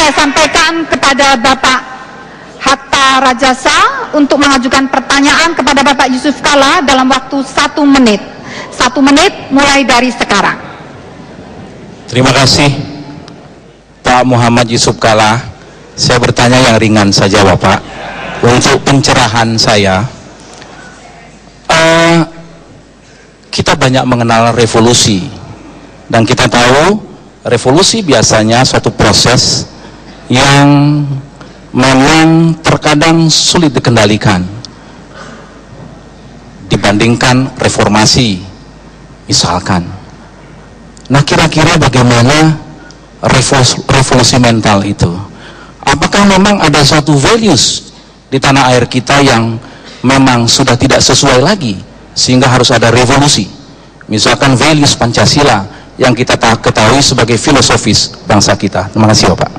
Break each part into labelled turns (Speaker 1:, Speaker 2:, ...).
Speaker 1: saya sampaikan kepada Bapak Hatta Rajasa untuk mengajukan pertanyaan kepada Bapak Yusuf Kalla dalam waktu 1 menit. 1 menit mulai dari sekarang.
Speaker 2: Terima kasih Pak Muhammad Yusuf Kalla. Saya bertanya yang ringan saja Bapak. Untuk pencerahan saya, kita banyak mengenal revolusi, dan kita tahu revolusi biasanya suatu proses yang memang terkadang sulit dikendalikan dibandingkan reformasi misalkan. Nah, kira-kira bagaimana revolusi mental itu? Apakah memang ada suatu values di tanah air kita yang memang sudah tidak sesuai lagi sehingga harus ada revolusi? Misalkan values Pancasila yang kita ketahui sebagai filosofis bangsa kita. Terima kasih Bapak.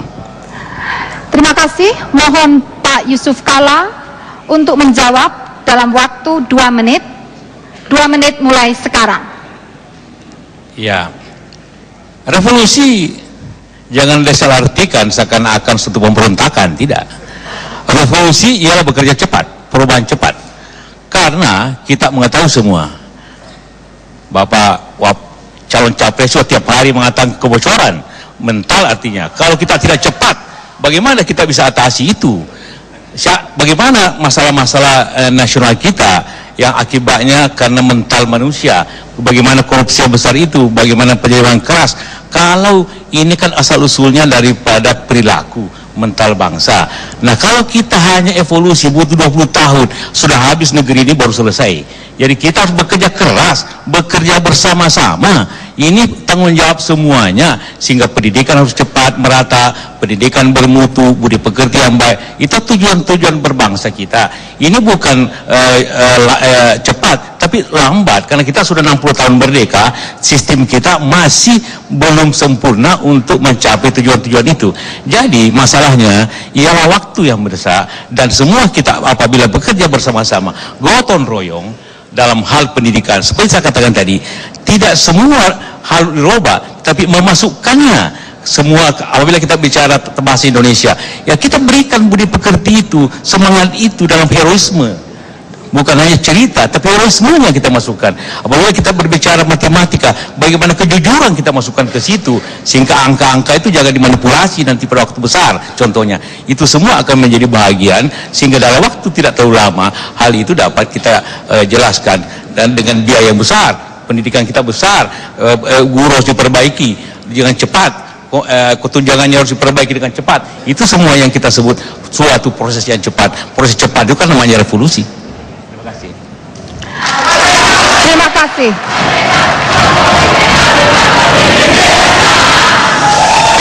Speaker 1: Terima kasih. Mohon Pak Yusuf Kalla untuk menjawab dalam waktu 2 menit. 2 menit mulai sekarang.
Speaker 3: Ya, revolusi jangan disalahartikan seakan-akan suatu pemberontakan, tidak. Revolusi ialah bekerja cepat, perubahan cepat. Karena kita mengetahui semua, Bapak calon capres setiap hari mengatakan kebocoran mental, artinya kalau kita tidak cepat, bagaimana kita bisa atasi itu? Bagaimana masalah-masalah nasional kita yang akibatnya karena mental manusia, bagaimana korupsi yang besar itu, bagaimana penyerangan keras, kalau ini kan asal-usulnya daripada perilaku mental bangsa. Nah, kalau kita hanya evolusi butuh 20 tahun, sudah habis negeri ini baru selesai. Jadi kita harus bekerja keras, bekerja bersama-sama. Ini tanggung jawab semuanya, sehingga pendidikan harus cepat, merata, pendidikan bermutu, budi pekerti yang baik. Itu tujuan-tujuan berbangsa kita. Ini bukan cepat, tapi lambat, karena kita sudah 60 tahun merdeka, sistem kita masih belum sempurna untuk mencapai tujuan-tujuan itu. Jadi masalahnya ialah waktu yang mendesak, dan semua kita apabila bekerja bersama-sama, gotong royong dalam hal pendidikan, seperti saya katakan tadi, tidak semua hal dirubah, tapi memasukkannya semua. Apabila kita bicara bahasa Indonesia, ya kita berikan budi pekerti itu, semangat itu dalam heroisme, bukan hanya cerita, tapi heroismenya kita masukkan. Apabila kita berbicara matematika, bagaimana kejujuran kita masukkan ke situ, sehingga angka-angka itu jangan dimanipulasi nanti pada waktu besar. Contohnya, itu semua akan menjadi bahagian, sehingga dalam waktu tidak terlalu lama hal itu dapat kita jelaskan, dan dengan biaya yang besar, pendidikan kita besar, guru harus diperbaiki dengan cepat, ketunjangannya harus diperbaiki dengan cepat. Itu semua yang kita sebut suatu proses yang cepat. Proses cepat itu kan namanya revolusi.
Speaker 1: Terima kasih.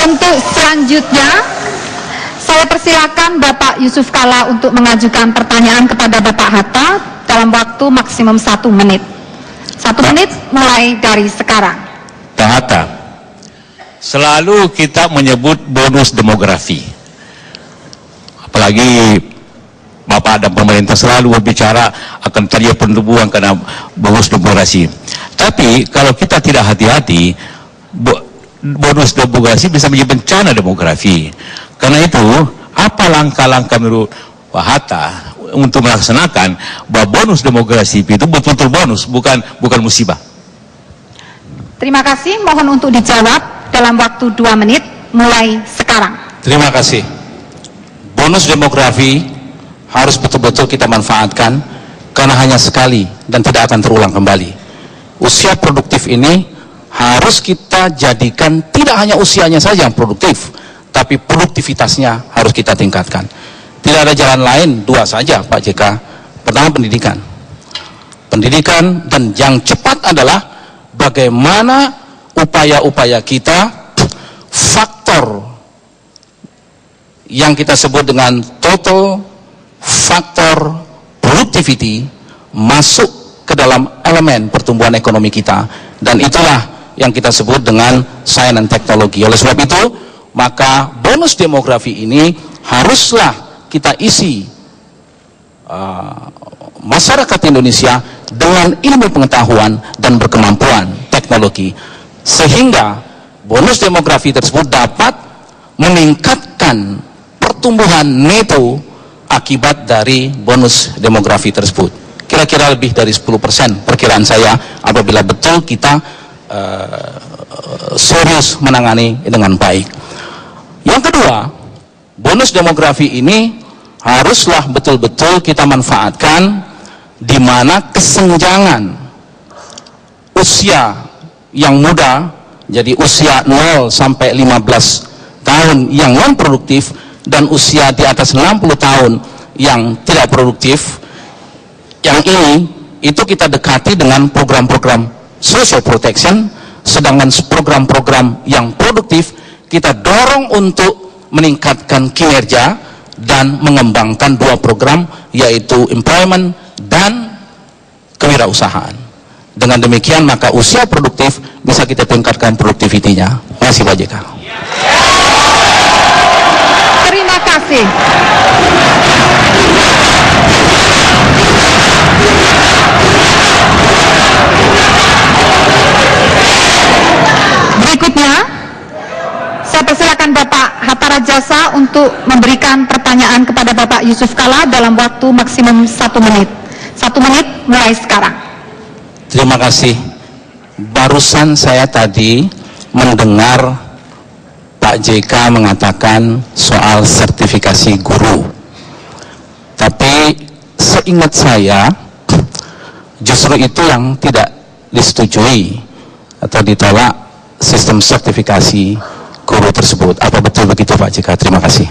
Speaker 1: Untuk selanjutnya, saya persilakan Bapak Yusuf Kalla untuk mengajukan pertanyaan kepada Bapak Hatta dalam waktu maksimum 1 menit. 1 menit mulai dari sekarang.
Speaker 3: Pak Hatta, selalu kita menyebut bonus demografi. Apalagi Bapak dan pemerintah selalu berbicara akan terjadi pertumbuhan karena bonus demografi. Tapi kalau kita tidak hati-hati, bonus demografi bisa menjadi bencana demografi. Karena itu, apa langkah-langkah menurut Pak Hatta untuk melaksanakan bahwa bonus demografi itu betul-betul bonus, bukan musibah?
Speaker 1: Terima kasih. Mohon untuk dijawab dalam waktu 2 menit mulai sekarang.
Speaker 2: Terima kasih. Bonus demografi harus betul-betul kita manfaatkan, karena hanya sekali dan tidak akan terulang kembali. Usia produktif ini harus kita jadikan tidak hanya usianya saja yang produktif, tapi produktivitasnya harus kita tingkatkan. Tidak ada jalan lain, 2 saja Pak JK. Pertama, pendidikan. Pendidikan, dan yang cepat adalah bagaimana upaya-upaya kita, faktor yang kita sebut dengan total faktor productivity masuk ke dalam elemen pertumbuhan ekonomi kita, dan itulah yang kita sebut dengan sains dan teknologi. Oleh sebab itu, maka bonus demografi ini haruslah kita isi masyarakat Indonesia dengan ilmu pengetahuan dan berkemampuan teknologi, sehingga bonus demografi tersebut dapat meningkatkan pertumbuhan neto akibat dari bonus demografi tersebut. Kira-kira lebih dari 10% perkiraan saya apabila betul kita serius menangani dengan baik. Yang kedua, bonus demografi ini haruslah betul-betul kita manfaatkan di mana kesenjangan usia yang muda, jadi usia 0 sampai 15 tahun yang non produktif dan usia di atas 60 tahun yang tidak produktif, yang ini itu kita dekati dengan program-program social protection, sedangkan program-program yang produktif kita dorong untuk meningkatkan kinerja dan mengembangkan dua program, yaitu employment dan kewirausahaan. Dengan demikian maka usia produktif bisa kita tingkatkan produktivitinya. Terima kasih Pak JK.
Speaker 1: Terima kasih. Berikutnya, saya persilakan Bapak Hatta Rajasa untuk memberikan pertanyaan kepada Bapak Yusuf Kala dalam waktu maksimum 1 menit. 1 menit mulai sekarang.
Speaker 2: Terima kasih. Barusan saya tadi mendengar Pak JK mengatakan soal sertifikasi guru. Tapi seingat saya justru itu yang tidak disetujui atau ditolak sistem sertifikasi guru tersebut. Apa betul begitu Pak JK? Terima kasih.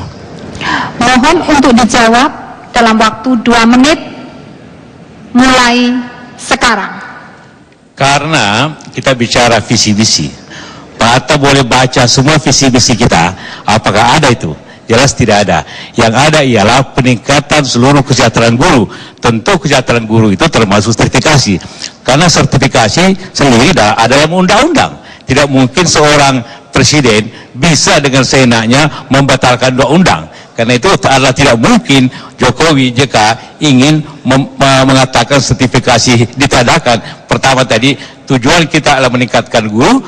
Speaker 1: Mohon untuk dijawab dalam waktu 2 menit mulai sekarang.
Speaker 3: Karena kita bicara visi misi, Pak Hatta boleh baca semua visi misi kita, apakah ada itu? Jelas tidak ada. Yang ada ialah peningkatan seluruh kesejahteraan guru. Tentu kesejahteraan guru itu termasuk sertifikasi. Karena sertifikasi sendiri ada dalam undang-undang. Tidak mungkin seorang presiden bisa dengan seenaknya membatalkan dua undang. Karena itu adalah tidak mungkin Jokowi JK ingin mengatakan sertifikasi ditadakan. Pertama tadi tujuan kita adalah meningkatkan guru,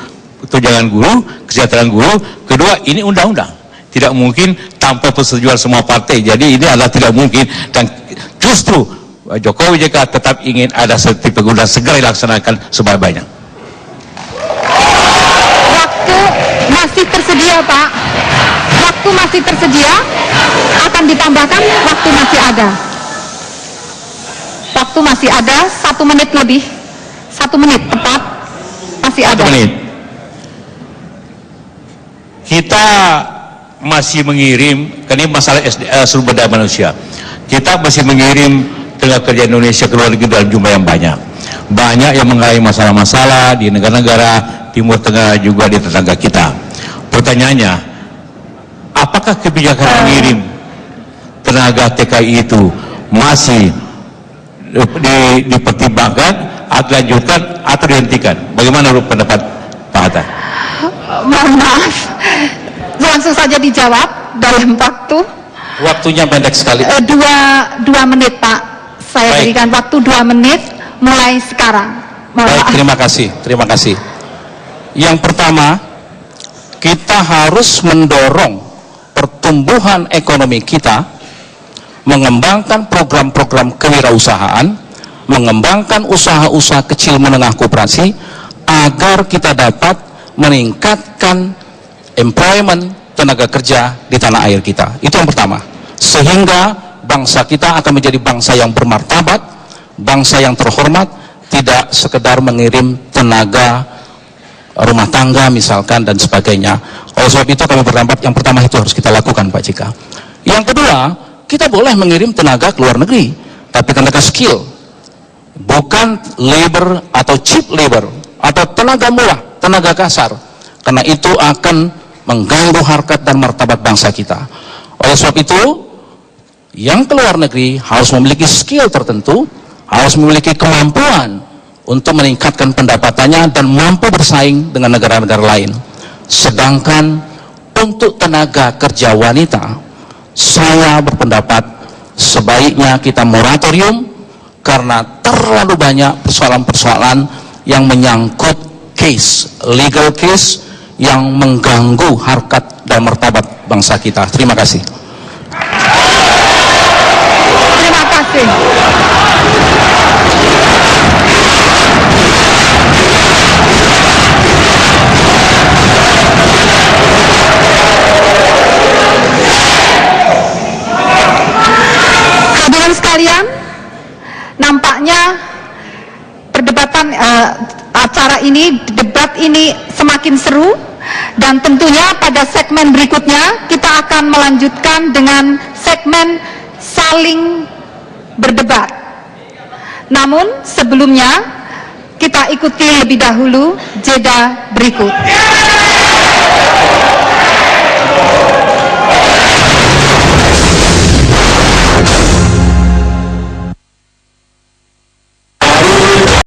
Speaker 3: tunjangan guru, kesejahteraan guru. Kedua, ini undang-undang. Tidak mungkin tanpa persetujuan semua partai. Jadi ini adalah tidak mungkin. Dan justru Jokowi JK tetap ingin ada sertifikasi guru dan segera dilaksanakan sebaik-baiknya.
Speaker 1: Waktu masih tersedia Pak. Waktu masih tersedia. Akan ditambahkan waktu masih ada. Waktu masih ada 1 menit lebih. 1 menit tepat masih ada.
Speaker 3: 1 menit. Kita masih mengirim, karena ini masalah sumber daya manusia. Kita masih mengirim tenaga kerja Indonesia ke luar negeri dalam jumlah yang banyak. Banyak yang mengalami masalah-masalah di negara-negara Timur Tengah juga di tetangga kita. Pertanyaannya, apakah kebijakan mengirim tenaga TKI itu masih dipertimbangkan atau dilanjutkan atau dihentikan? Bagaimana menurut pendapat Pak Hatta?
Speaker 1: Mohon maaf, langsung saja dijawab dalam
Speaker 2: Waktunya pendek sekali.
Speaker 1: 2 menit Pak. Saya
Speaker 2: Baik.
Speaker 1: berikan waktu 2 menit mulai sekarang. Mohon
Speaker 2: Baik,
Speaker 1: maaf.
Speaker 2: terima kasih. Yang pertama, kita harus mendorong pertumbuhan ekonomi kita, mengembangkan program-program kewirausahaan, mengembangkan usaha-usaha kecil menengah koperasi, agar kita dapat meningkatkan employment tenaga kerja di tanah air kita. Itu yang pertama. Sehingga bangsa kita akan menjadi bangsa yang bermartabat, bangsa yang terhormat, tidak sekedar mengirim tenaga rumah tangga misalkan dan sebagainya. Oleh sebab itu kami berpendapat yang pertama itu harus kita lakukan Pak JK. Yang kedua, kita boleh mengirim tenaga ke luar negeri, tapi tenaga skill, bukan labor atau cheap labor atau tenaga murah, tenaga kasar, karena itu akan mengganggu harkat dan martabat bangsa kita. Oleh sebab itu, yang ke luar negeri harus memiliki skill tertentu, harus memiliki kemampuan untuk meningkatkan pendapatannya dan mampu bersaing dengan negara-negara lain. Sedangkan untuk tenaga kerja wanita, saya berpendapat sebaiknya kita moratorium karena terlalu banyak persoalan-persoalan yang menyangkut case, legal case yang mengganggu harkat dan martabat bangsa kita. Terima kasih.
Speaker 1: kasih. Hadirin sekalian, nampaknya perdebatan acara ini, debat ini semakin seru, dan tentunya pada segmen berikutnya kita akan melanjutkan dengan segmen saling berdebat. Namun sebelumnya kita ikuti lebih dahulu jeda berikut.